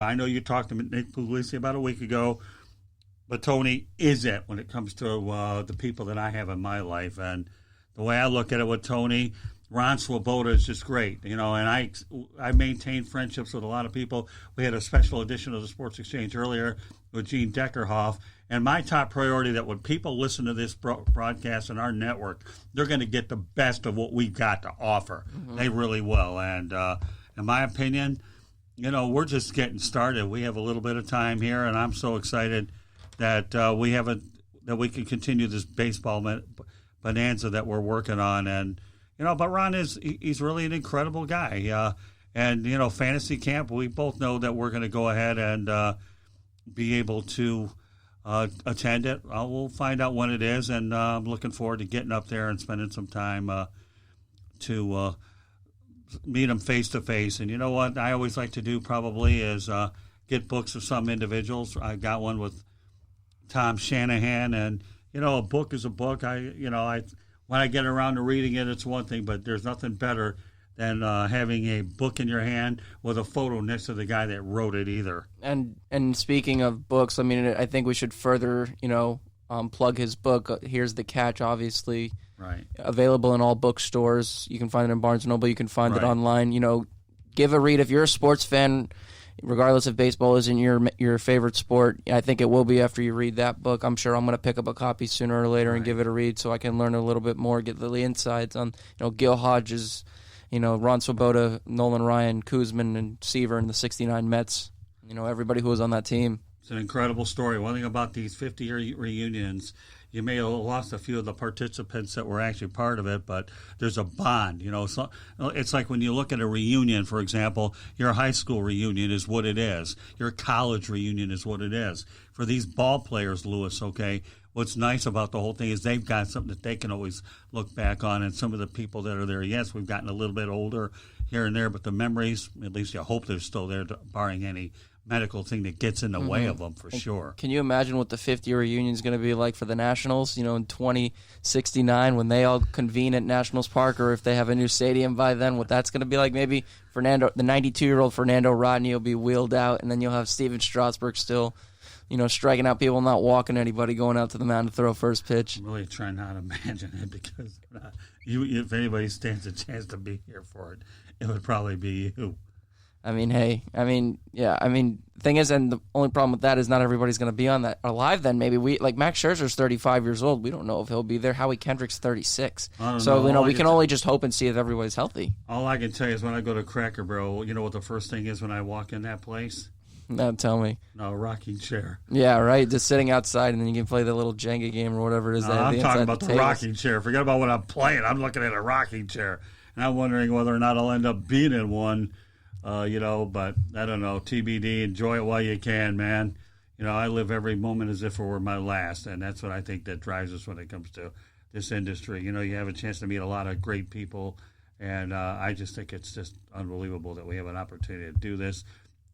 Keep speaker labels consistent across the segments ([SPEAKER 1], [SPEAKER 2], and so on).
[SPEAKER 1] I know you talked to Nick Puglisi about a week ago, but Tony is it when it comes to the people that I have in my life. And the way I look at it with Tony, Ron Swoboda is just great, and I maintain friendships with a lot of people. We had a special edition of the Sports Exchange earlier with Gene Deckerhoff, and my top priority that when people listen to this broadcast and our network, they're going to get the best of what we've got to offer. Mm-hmm. They really will, and in my opinion, we're just getting started. We have a little bit of time here, and I'm so excited that that we can continue this baseball bonanza that we're working on, and. But Ron he's really an incredible guy. And fantasy camp, we both know that we're going to go ahead and be able to attend it. We'll find out when it is, and I'm looking forward to getting up there and spending some time to meet them face-to-face. And you know what I always like to do probably is get books of some individuals. I got one with Tom Shanahan, and, a book is a book. When I get around to reading it, it's one thing, but there's nothing better than having a book in your hand with a photo next to the guy that wrote it either.
[SPEAKER 2] And speaking of books, I think we should further, plug his book. Here's the Catch, obviously.
[SPEAKER 1] Right.
[SPEAKER 2] Available in all bookstores. You can find it in Barnes & Noble. You can find it online. Give a read. If you're a sports fan, regardless if baseball isn't your favorite sport, I think it will be after you read that book. I'm sure I'm going to pick up a copy sooner or later and give it a read so I can learn a little bit more, get the insights on Gil Hodges, Ron Swoboda, Nolan Ryan, Kuzman, and Seaver, and the '69 Mets. Everybody who was on that team.
[SPEAKER 1] It's an incredible story. One thing about these 50-year reunions, you may have lost a few of the participants that were actually part of it, but there's a bond. It's like when you look at a reunion, for example, your high school reunion is what it is. Your college reunion is what it is. For these ball players, Lewis, okay, what's nice about the whole thing is they've got something that they can always look back on, and some of the people that are there, yes, we've gotten a little bit older here and there, but the memories, at least you hope they're still there, barring any medical thing that gets in the way of them, for sure.
[SPEAKER 2] Can you imagine what the 50-year reunion is going to be like for the Nationals, in 2069 when they all convene at Nationals Park, or if they have a new stadium by then, what that's going to be like? Maybe the 92-year-old Fernando Rodney will be wheeled out, and then you'll have Steven Strasburg still, striking out people, not walking anybody, going out to the mound to throw first pitch.
[SPEAKER 1] I'm really trying not to imagine it because if anybody stands a chance to be here for it, it would probably be you.
[SPEAKER 2] Thing is, and the only problem with that is not everybody's going to be on that alive. Then maybe Max Scherzer's 35 years old. We don't know if he'll be there. Howie Kendrick's 36. So we can only just hope and see if everybody's healthy.
[SPEAKER 1] All I can tell you is when I go to Cracker Barrel, you know what the first thing is when I walk in that place?
[SPEAKER 2] No, tell me.
[SPEAKER 1] No, a rocking chair.
[SPEAKER 2] Yeah, right. Just sitting outside, and then you can play the little Jenga game or whatever it is.
[SPEAKER 1] I'm talking about the rocking chair. Forget about what I'm playing. I'm looking at a rocking chair, and I'm wondering whether or not I'll end up being in one. But I don't know. TBD. Enjoy it while you can, man. I live every moment as if it were my last, and that's what I think that drives us when it comes to this industry. You have a chance to meet a lot of great people, and I just think it's just unbelievable that we have an opportunity to do this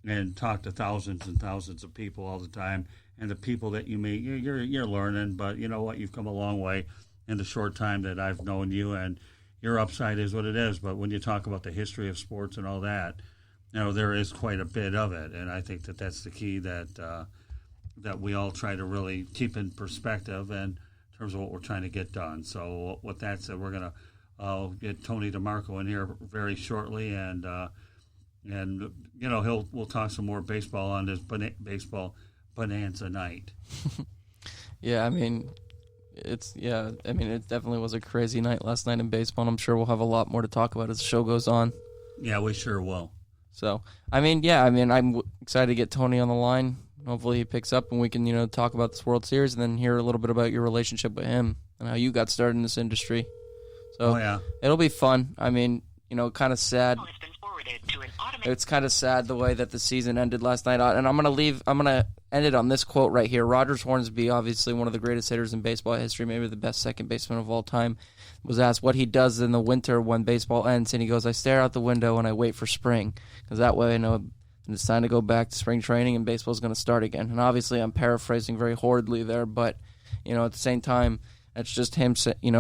[SPEAKER 1] and talk to thousands and thousands of people all the time. And the people that you meet, you're learning, but you know what? You've come a long way in the short time that I've known you, and your upside is what it is. But when you talk about the history of sports and all that, there is quite a bit of it, and I think that that's the key that we all try to really keep in perspective in terms of what we're trying to get done. So with that said, we're going to get Tony DeMarco in here very shortly, and we'll talk some more baseball on this baseball bonanza night.
[SPEAKER 2] It definitely was a crazy night last night in baseball, and I'm sure we'll have a lot more to talk about as the show goes on.
[SPEAKER 1] Yeah, we sure will.
[SPEAKER 2] So, I'm excited to get Tony on the line. Hopefully he picks up and we can, talk about this World Series and then hear a little bit about your relationship with him and how you got started in this industry. So, It'll be fun. Kind of sad. It's kind of sad the way that the season ended last night. And I'm going to end it on this quote right here. Rogers Hornsby, obviously one of the greatest hitters in baseball history, maybe the best second baseman of all time, was asked what he does in the winter when baseball ends. And he goes, I stare out the window and I wait for spring. Because that way I know it's time to go back to spring training and baseball's going to start again. And obviously I'm paraphrasing very horridly there, but, at the same time, It's just him,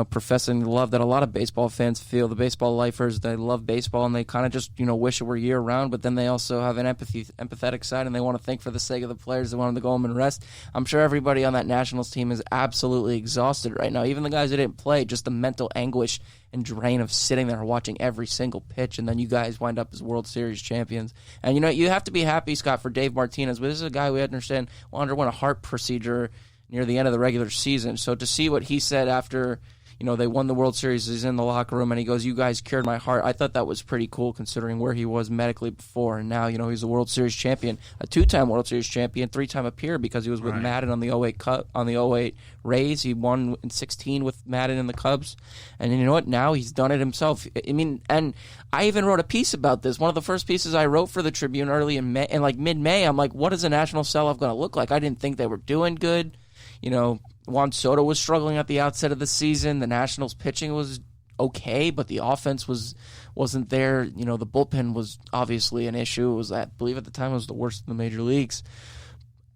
[SPEAKER 2] professing the love that a lot of baseball fans feel. The baseball lifers, they love baseball, and they kind of just, wish it were year-round, but then they also have an empathetic side, and they want to think for the sake of the players. They want them to go home and rest. I'm sure everybody on that Nationals team is absolutely exhausted right now. Even the guys that didn't play, just the mental anguish and drain of sitting there watching every single pitch, and then you guys wind up as World Series champions. And, you have to be happy, Scott, for Dave Martinez, but this is a guy we understand underwent a heart procedure near the end of the regular season. So to see what he said after, they won the World Series, he's in the locker room and he goes, "You guys cured my heart." I thought that was pretty cool considering where he was medically before. And now, he's a World Series champion, a 2-time World Series champion, 3-time appear because he was with Madden on the '08 Rays. He won in 16 with Madden and the Cubs. And you know what? Now he's done it himself. I mean, and I even wrote a piece about this. One of the first pieces I wrote for the Tribune early in May, and like mid-May, I'm like, what is a national sell-off going to look like? I didn't think they were doing good. Juan Soto was struggling at the outset of the season. The Nationals pitching was okay, but the offense wasn't there. The bullpen was obviously an issue. It was, I believe at the time, it was the worst in the major leagues.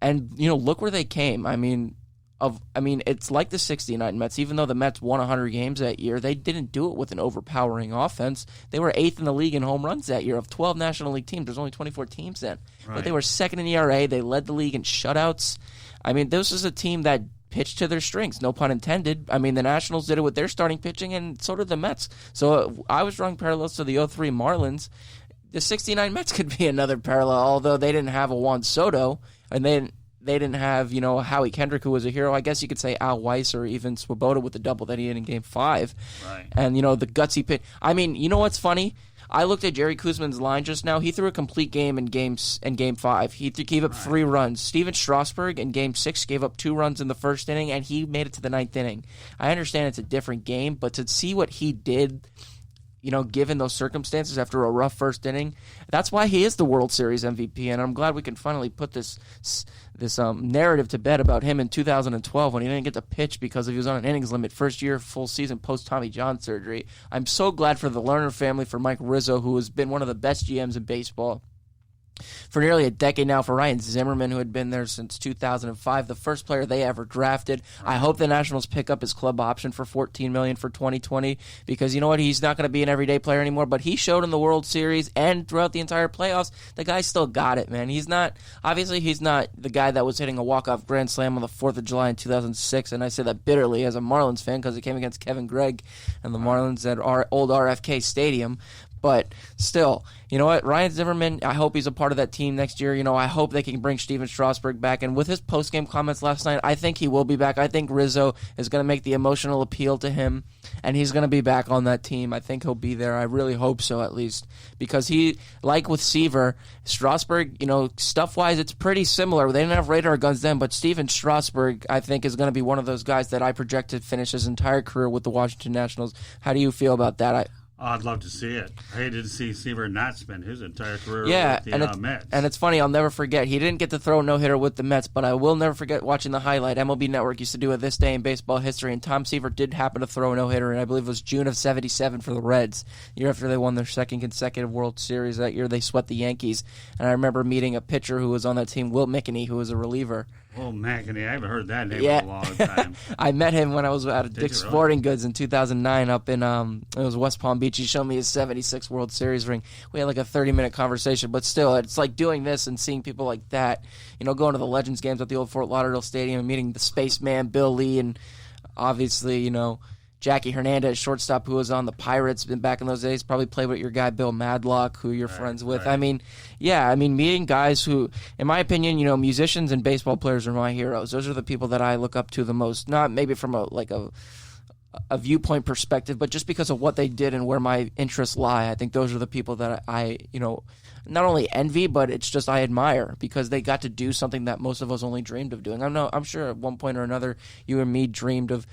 [SPEAKER 2] And, look where they came. I mean, it's like the 69 Mets. Even though the Mets won 100 games that year, they didn't do it with an overpowering offense. They were 8th in the league in home runs that year. Of 12 National League teams, there's only 24 teams then. Right. But they were second in ERA. They led the league in shutouts. I mean, this is a team that pitched to their strengths, no pun intended. I mean, the Nationals did it with their starting pitching, and so did the Mets. So I was drawing parallels to the '03 Marlins. The 69 Mets could be another parallel, although they didn't have a Juan Soto, and they didn't have, Howie Kendrick, who was a hero. I guess you could say Al Weiss or even Swoboda with the double that he had in Game 5.
[SPEAKER 1] Right.
[SPEAKER 2] And, the gutsy pitch. I mean, you know what's funny? I looked at Jerry Kuzman's line just now. He threw a complete game in Game 5. He gave up 3 runs. Steven Strasburg in Game 6 gave up 2 runs in the first inning, and he made it to the 9th inning. I understand it's a different game, but to see what he did, given those circumstances after a rough first inning, that's why he is the World Series MVP, and I'm glad we can finally put this narrative to bed about him in 2012 when he didn't get to pitch because he was on an innings limit first year full season post Tommy John surgery. I'm so glad for the Lerner family, for Mike Rizzo, who has been one of the best GMs in baseball for nearly a decade now, for Ryan Zimmerman, who had been there since 2005, the first player they ever drafted. I hope the Nationals pick up his club option for $14 million for 2020 because you know what? He's not going to be an everyday player anymore, but he showed in the World Series and throughout the entire playoffs, the guy still got it, man. He's not the guy that was hitting a walk-off grand slam on the 4th of July in 2006, and I say that bitterly as a Marlins fan because it came against Kevin Gregg and the Marlins at our old RFK Stadium. But still, you know what? Ryan Zimmerman, I hope he's a part of that team next year. I hope they can bring Steven Strasburg back. And with his post-game comments last night, I think he will be back. I think Rizzo is going to make the emotional appeal to him, and he's going to be back on that team. I think he'll be there. I really hope so, at least. Because he, like with Seaver, Strasburg, stuff-wise, it's pretty similar. They didn't have radar guns then, but Steven Strasburg, I think, is going to be one of those guys that I project to finish his entire career with the Washington Nationals. How do you feel about that?
[SPEAKER 1] I'd love to see it. I hated to see Seaver not spend his entire career with the Mets.
[SPEAKER 2] And it's funny, I'll never forget. He didn't get to throw a no-hitter with the Mets, but I will never forget watching the highlight. MLB Network used to do a This Day in Baseball History, and Tom Seaver did happen to throw a no-hitter, and I believe it was June of '77 for the Reds, the year after they won their second consecutive World Series. That year they swept the Yankees, and I remember meeting a pitcher who was on that team, Wilt McKinney, who was a reliever.
[SPEAKER 1] Oh, McKinney. I haven't heard that name in a long time.
[SPEAKER 2] I met him when I was at Dick's Sporting Goods in 2009 up in it was West Palm Beach. He showed me his '76 World Series ring. We had like a 30-minute conversation, but still, it's like doing this and seeing people like that, going to the Legends games at the old Fort Lauderdale Stadium and meeting the Spaceman, Bill Lee, and obviously, Jackie Hernandez, shortstop, who was on the Pirates back in those days, probably played with your guy Bill Madlock, who you're friends with. Right. I mean, meeting guys who, in my opinion, musicians and baseball players are my heroes. Those are the people that I look up to the most. Not maybe from a viewpoint perspective, but just because of what they did and where my interests lie. I think those are the people that I not only envy, but it's just I admire because they got to do something that most of us only dreamed of doing. I'm sure at one point or another, you and me dreamed of,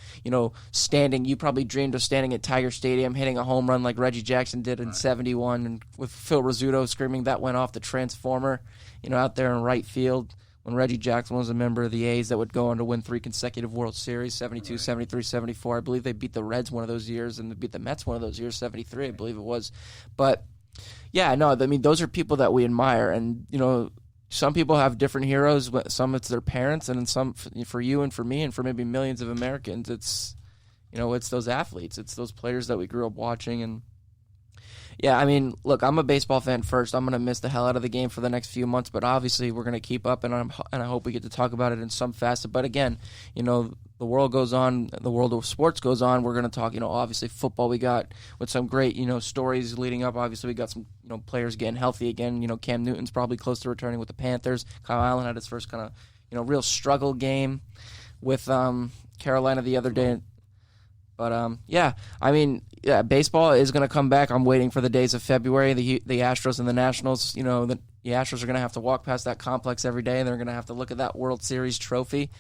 [SPEAKER 2] standing. You probably dreamed of standing at Tiger Stadium, hitting a home run like Reggie Jackson did in '71, and with Phil Rizzuto screaming that went off the transformer, out there in right field. When Reggie Jackson was a member of the A's that would go on to win 3 consecutive World Series, 72, 73, 74. I believe they beat the Reds one of those years, and they beat the Mets one of those years, 73, I believe it was. But, yeah, no, I mean, those are people that we admire. And, some people have different heroes. Some it's their parents, and some for you and for me and for maybe millions of Americans, it's those athletes. It's those players that we grew up watching. And, yeah, I mean, look, I'm a baseball fan first. I'm going to miss the hell out of the game for the next few months, but obviously we're going to keep up, and I hope we get to talk about it in some facet. But, again, the world goes on, the world of sports goes on. We're going to talk, obviously football we got with some great, stories leading up. Obviously we got some, players getting healthy again. Cam Newton's probably close to returning with the Panthers. Kyle Allen had his first kind of, real struggle game with Carolina the other day. But, baseball is going to come back. I'm waiting for the days of February. The Astros and the Nationals, the Astros are going to have to walk past that complex every day, and they're going to have to look at that World Series trophy.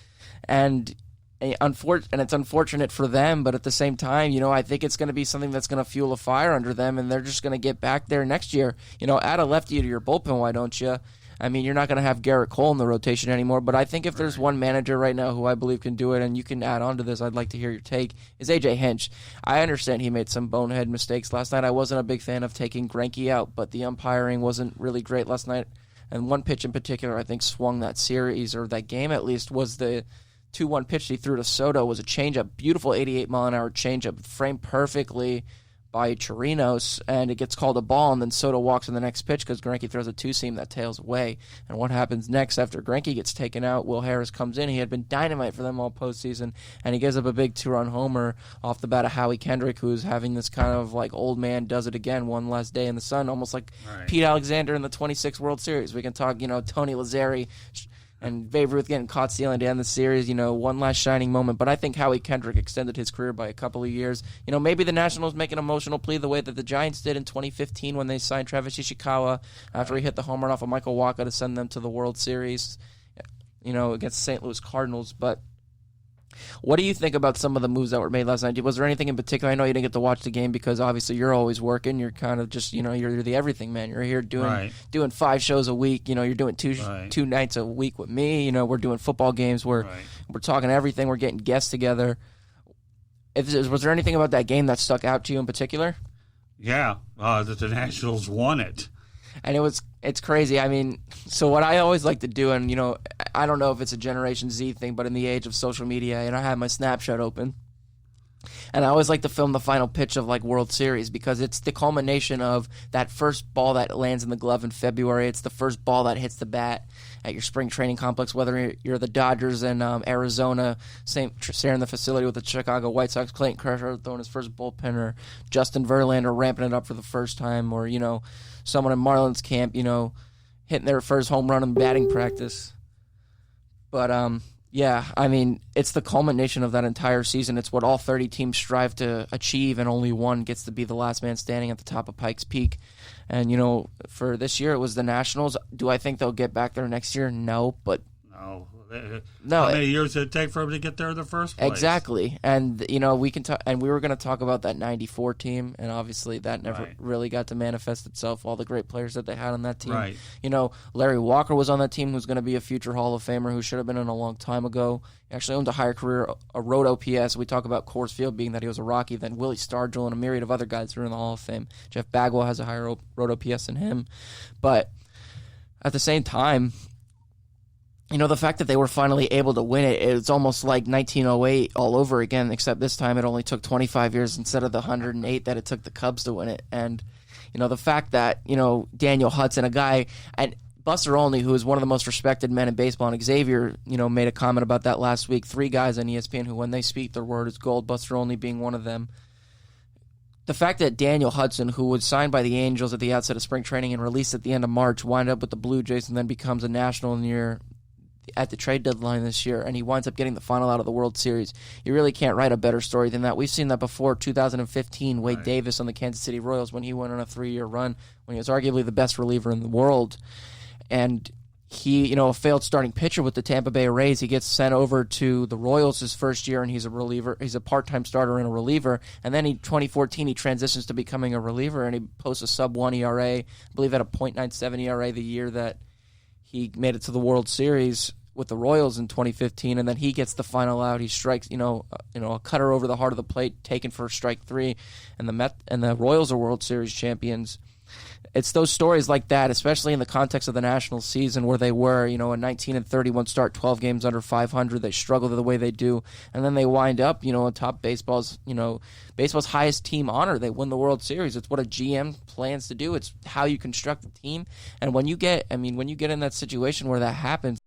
[SPEAKER 2] And it's unfortunate for them, but at the same time, I think it's going to be something that's going to fuel a fire under them, and they're just going to get back there next year. Add a lefty to your bullpen, why don't you? I mean, you're not going to have Garrett Cole in the rotation anymore, but I think if there's one manager right now who I believe can do it, and you can add on to this, I'd like to hear your take, is A.J. Hinch. I understand he made some bonehead mistakes last night. I wasn't a big fan of taking Greinke out, but the umpiring wasn't really great last night. And one pitch in particular I think swung that series, or that game at least, was the 2-1 pitch he threw to Soto. Was a changeup, beautiful 88-mile-an-hour changeup, framed perfectly by Chirinos, and it gets called a ball, and then Soto walks in the next pitch because Greinke throws a two-seam that tails away. And what happens next after Greinke gets taken out? Will Harris comes in. He had been dynamite for them all postseason, and he gives up a big two-run homer off the bat of Howie Kendrick, who's having this kind of like old man does it again one last day in the sun, almost like Pete Alexander in the 26 World Series. We can talk, Tony Lazzeri and Babe Ruth getting caught stealing to end the series, one last shining moment. But I think Howie Kendrick extended his career by a couple of years. Maybe the Nationals make an emotional plea the way that the Giants did in 2015 when they signed Travis Ishikawa after he hit the home run off of Michael Wacha to send them to the World Series, against the St. Louis Cardinals. But what do you think about some of the moves that were made last night? Was there anything in particular? I know you didn't get to watch the game because obviously you're always working. You're kind of just, you're the everything man. You're here doing 5 shows a week. You're doing two nights a week with me. We're doing football games. We're talking everything. We're getting guests together. Was there anything about that game that stuck out to you in particular?
[SPEAKER 1] Yeah, that the Nationals won it.
[SPEAKER 2] And it's crazy. I mean, so what I always like to do, and, I don't know if it's a Generation Z thing, but in the age of social media, I have my Snapchat open. And I always like to film the final pitch of, World Series because it's the culmination of that first ball that lands in the glove in February. It's the first ball that hits the bat at your spring training complex, whether you're the Dodgers in Arizona, sharing the facility with the Chicago White Sox, Clayton Kershaw throwing his first bullpen, or Justin Verlander ramping it up for the first time, or, someone in Marlins camp, hitting their first home run in batting practice. But, yeah, I mean, it's the culmination of that entire season. It's what all 30 teams strive to achieve, and only one gets to be the last man standing at the top of Pikes Peak. And, for this year, it was the Nationals. Do I think they'll get back there next year? No, but...
[SPEAKER 1] No. How many years did it take for them to get there in the first place?
[SPEAKER 2] Exactly. And, we can talk, and we were going to talk about that 94 team, and obviously that never really got to manifest itself, all the great players that they had on that team.
[SPEAKER 1] Right.
[SPEAKER 2] Larry Walker was on that team, who's going to be a future Hall of Famer, who should have been in a long time ago. He actually owned a higher career, a road OPS. We talk about Coors Field being that he was a Rocky, then Willie Stargell and a myriad of other guys who are in the Hall of Fame. Jeff Bagwell has a higher road OPS than him. But at the same time, the fact that they were finally able to win it, it's almost like 1908 all over again, except this time it only took 25 years instead of the 108 that it took the Cubs to win it. And, the fact that, Daniel Hudson, a guy, and Buster Olney, who is one of the most respected men in baseball, and Xavier, made a comment about that last week. 3 guys on ESPN who, when they speak, their word is gold, Buster Olney being one of them. The fact that Daniel Hudson, who was signed by the Angels at the outset of spring training and released at the end of March, wound up with the Blue Jays and then becomes a National at the trade deadline this year, and he winds up getting the final out of the World Series. You really can't write a better story than that. We've seen that before. 2015, Wade Davis on the Kansas City Royals, when he went on a 3-year run, when he was arguably the best reliever in the world. And he, a failed starting pitcher with the Tampa Bay Rays, he gets sent over to the Royals his first year, and he's a reliever. He's a part-time starter and a reliever. And then 2014, he transitions to becoming a reliever, and he posts a sub-1 ERA. I believe at a .97 ERA the year that he made it to the World Series with the Royals in 2015, and then he gets the final out. He strikes, a cutter over the heart of the plate, taken for strike 3, and the Royals are World Series champions. it's those stories like that, especially in the context of the national season where they were, a 19-31 start, 12 games under 500. They struggle the way they do, and then they wind up, on top baseball's highest team honor. They win the World Series. It's what a GM plans to do. It's how you construct the team. And when you get in that situation where that happens,